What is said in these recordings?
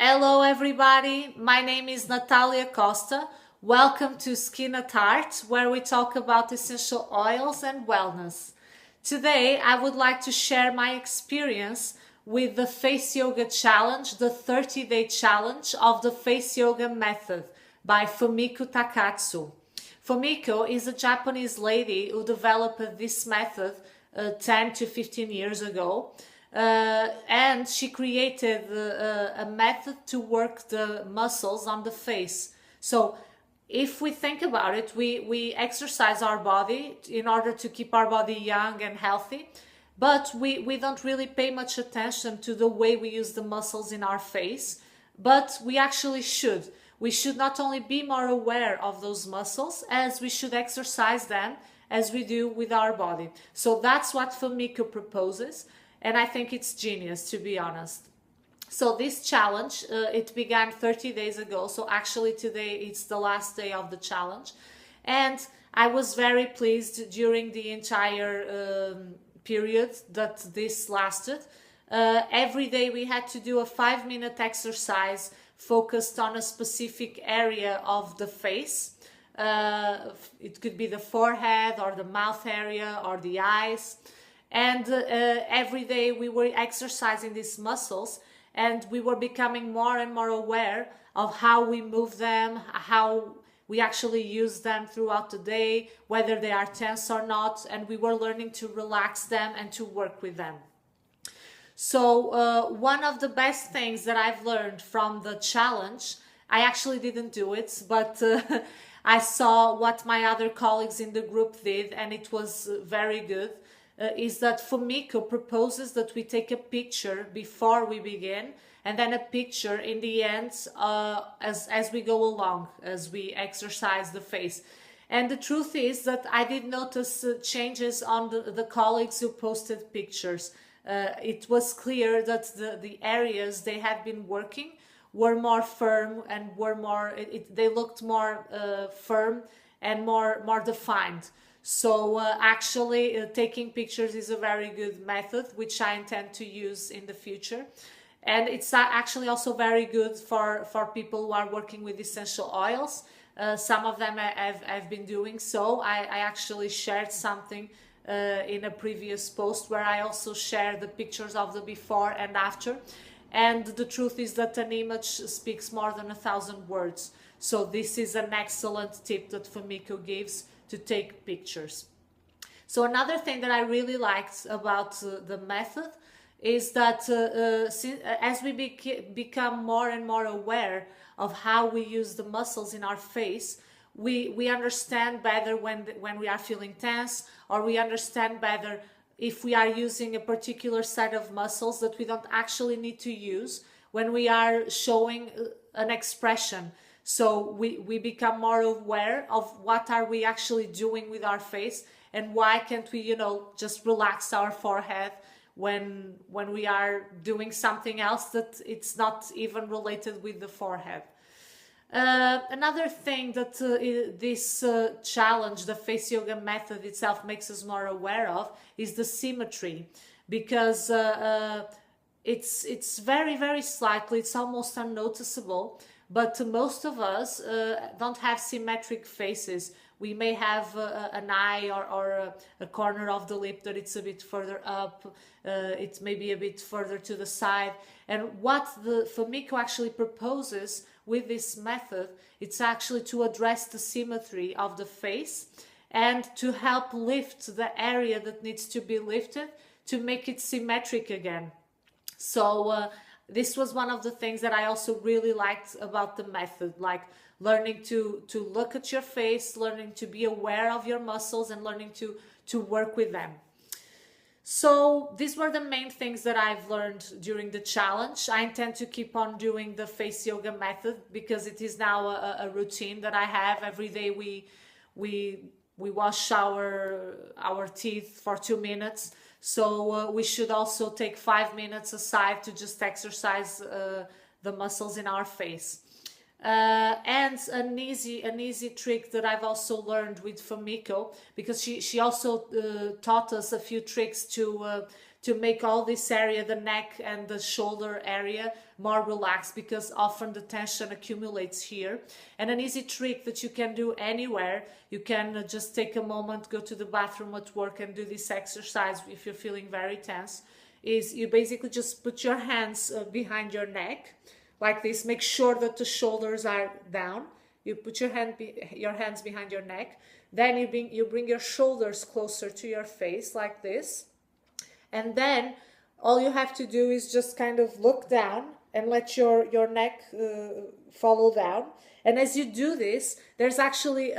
Hello everybody, my name is Natalia Costa. Welcome to Skin at Heart, where we talk about essential oils and wellness. Today I would like to share my experience with the Face Yoga Challenge, the 30-day challenge of the Face Yoga method by Fumiko Takatsu. Fumiko is a Japanese lady who developed this method 10 to 15 years ago. And she created a method to work the muscles on the face. So if we think about it, we exercise our body in order to keep our body young and healthy, but we don't really pay much attention to the way we use the muscles in our face, but we actually should. We should not only be more aware of those muscles, as we should exercise them as we do with our body. So that's what Fumiko proposes. And I think it's genius, to be honest. So this challenge, it began 30 days ago. So actually today it's the last day of the challenge. And I was very pleased during the entire period that this lasted. Every day we had to do a 5-minute exercise focused on a specific area of the face. It could be the forehead or the mouth area or the eyes. And every day we were exercising these muscles, and we were becoming more and more aware of how we move them, how we actually use them throughout the day, whether they are tense or not, and we were learning to relax them and to work with them. So one of the best things that I've learned from the challenge, I actually didn't do it, but I saw what my other colleagues in the group did, and it was very good. Is that Fumiko proposes that we take a picture before we begin, and then a picture in the end as we go along, as we exercise the face. And the truth is that I did notice changes on the colleagues who posted pictures. It was clear that the areas they had been working were more firm and were more, they looked more firm and more defined. So actually taking pictures is a very good method, which I intend to use in the future. And it's actually also very good for people who are working with essential oils. Some of them have been doing so. I actually shared something in a previous post where I also shared the pictures of the before and after. And the truth is that an image speaks more than 1,000 words. So this is an excellent tip that Fumiko gives, to take pictures. So another thing that I really liked about the method is that as we become more and more aware of how we use the muscles in our face, we understand better when we are feeling tense, or we understand better if we are using a particular set of muscles that we don't actually need to use when we are showing an expression. So we become more aware of what are we actually doing with our face, and why can't we, just relax our forehead when we are doing something else that it's not even related with the forehead. Another thing that this challenge, the Face Yoga method itself, makes us more aware of is the symmetry, because it's very, very slightly, it's almost unnoticeable. But most of us don't have symmetric faces. We may have an eye or a corner of the lip that it's a bit further up. It may be a bit further to the side. And what the Fumiko actually proposes with this method, it's actually to address the symmetry of the face and to help lift the area that needs to be lifted to make it symmetric again. So this was one of the things that I also really liked about the method, like learning to look at your face, learning to be aware of your muscles, and learning to work with them. So these were the main things that I've learned during the challenge. I intend to keep on doing the Face Yoga method because it is now a routine that I have. Every day we wash our teeth for 2 minutes. So we should also take 5 minutes aside to just exercise the muscles in our face. And an easy trick that I've also learned with Fumiko, because she also taught us a few tricks to to make all this area, the neck and the shoulder area, more relaxed, because often the tension accumulates here. And an easy trick that you can do anywhere, you can just take a moment, go to the bathroom at work and do this exercise if you're feeling very tense, is you basically just put your hands behind your neck like this. Make sure that the shoulders are down. You put your hands behind your neck. Then you bring your shoulders closer to your face like this. And then all you have to do is just kind of look down and let your neck follow down. And as you do this, there's actually,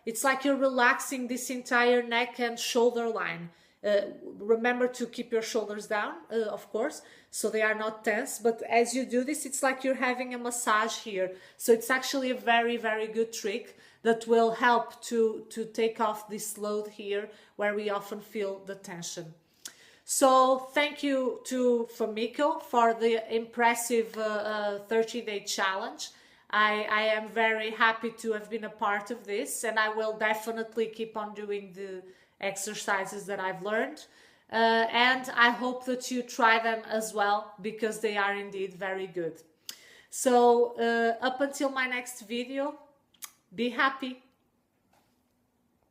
it's like you're relaxing this entire neck and shoulder line. Remember to keep your shoulders down, of course, so they are not tense. But as you do this, it's like you're having a massage here. So it's actually a very, very good trick that will help to take off this load here where we often feel the tension. So thank you to Fumiko for the impressive 30-day challenge. I am very happy to have been a part of this, and I will definitely keep on doing the exercises that I've learned. And I hope that you try them as well, because they are indeed very good. So up until my next video, be happy.